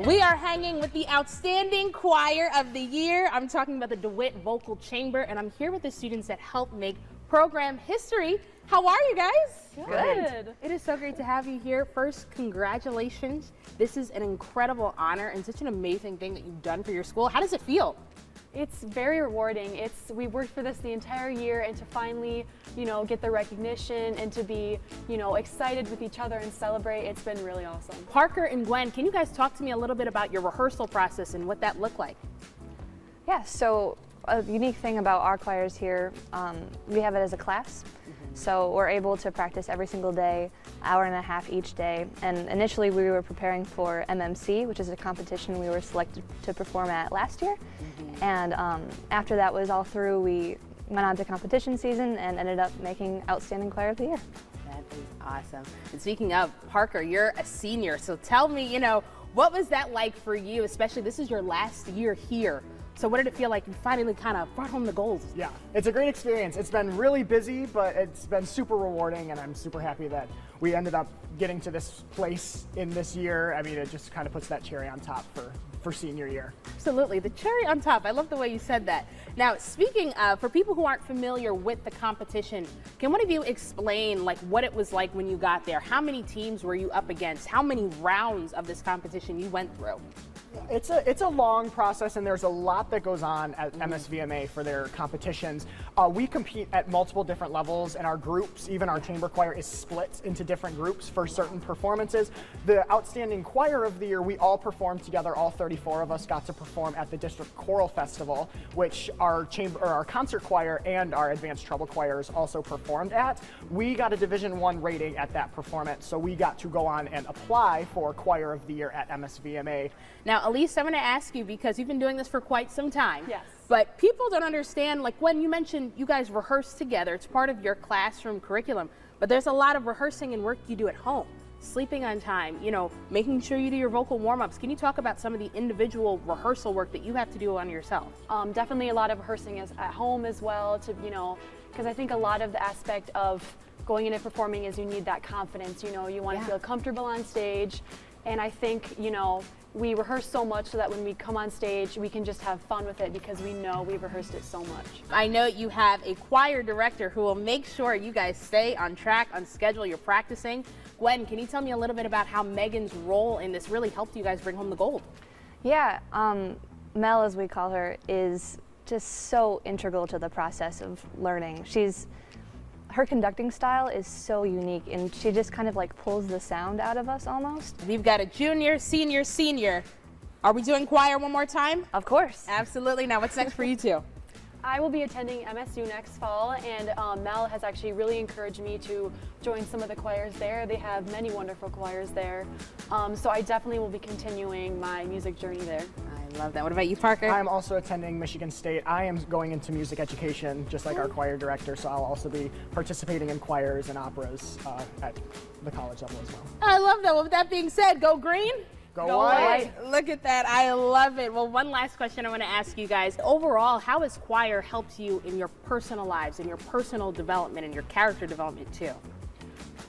We are hanging with the Outstanding Choir of the Year. I'm talking about the Dewitt Vocal Chamber, and I'm here with the students that helped make program history. How are you guys? Good. It is so great to have you here. First, congratulations. This is an incredible honor and such an amazing thing that you've done for your school. How does it feel? It's very rewarding. We worked for this the entire year, and to finally, get the recognition and to be, excited with each other and celebrate, it's been really awesome. Parker and Gwen, can you guys talk to me a little bit about your rehearsal process and what that looked like? Yeah, so a unique thing about our choirs here, we have it as a class. So we're able to practice every single day, hour and a half each day. And initially we were preparing for MMC, which is a competition we were selected to perform at last year. And after that was all through, we went on to competition season and ended up making Outstanding Choir of the Year. That is awesome. And speaking of, Parker, you're a senior, so tell me, what was that like for you, especially this is your last year here? So what did it feel like you finally kind of brought home the gold? Yeah, it's a great experience. It's been really busy, but it's been super rewarding, and I'm super happy that we ended up getting to this place in this year. I mean, it just kind of puts that cherry on top for senior year. Absolutely, the cherry on top. I love the way you said that. Now, speaking of, for people who aren't familiar with the competition, can one of you explain what it was like when you got there? How many teams were you up against? How many rounds of this competition you went through? It's a long process, and there's a lot that goes on at MSVMA for their competitions. We compete at multiple different levels, and our groups, even our chamber choir, is split into different groups for certain performances. The Outstanding Choir of the Year, we all performed together. All 34 of us got to perform at the District Choral Festival, which our concert choir and our advanced treble choirs also performed at. We got a Division I rating at that performance, so we got to go on and apply for Choir of the Year at MSVMA. Now, Elise, I'm going to ask you, because you've been doing this for quite some time. Yes. But people don't understand, when you mentioned you guys rehearse together, it's part of your classroom curriculum, but there's a lot of rehearsing and work you do at home. Sleeping on time, making sure you do your vocal warm-ups. Can you talk about some of the individual rehearsal work that you have to do on yourself? Definitely a lot of rehearsing is at home as well, because I think a lot of the aspect of going in and performing is you need that confidence. You want to feel comfortable on stage. And I think, we rehearse so much so that when we come on stage, we can just have fun with it because we know we've rehearsed it so much. I know you have a choir director who will make sure you guys stay on track, on schedule, you're practicing. Gwen, can you tell me a little bit about how Megan's role in this really helped you guys bring home the gold? Yeah, Mel, as we call her, is just so integral to the process of learning. Her conducting style is so unique, and she just kind of pulls the sound out of us almost. We've got a junior, senior, senior. Are we doing choir one more time? Of course. Absolutely. Now, what's next for you two? I will be attending MSU next fall, and Mel has actually really encouraged me to join some of the choirs there. They have many wonderful choirs there, so I definitely will be continuing my music journey there. I love that. What about you, Parker? I'm also attending Michigan State. I am going into music education, just like our choir director, so I'll also be participating in choirs and operas at the college level as well. I love that. Well, with that being said, go green. Go White. Look at that. I love it. Well, one last question I want to ask you guys. Overall, how has choir helped you in your personal lives, in your personal development, and your character development too?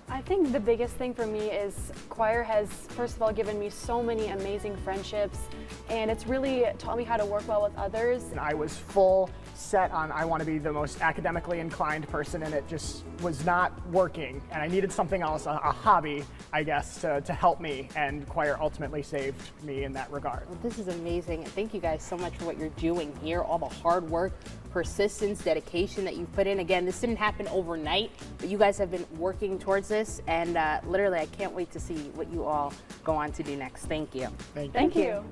I think the biggest thing for me is choir has, first of all, given me so many amazing friendships, and it's really taught me how to work well with others. And I was full set on I want to be the most academically inclined person, and it just was not working, and I needed something else, a hobby, I guess, to help me, and choir ultimately saved me in that regard. Well, this is amazing. Thank you guys so much for what you're doing here, all the hard work, persistence, dedication that you've put in. Again, this didn't happen overnight, but you guys have been working towards this, and literally I can't wait to see what you all go on to do next. Thank you. Thank you. Thank you.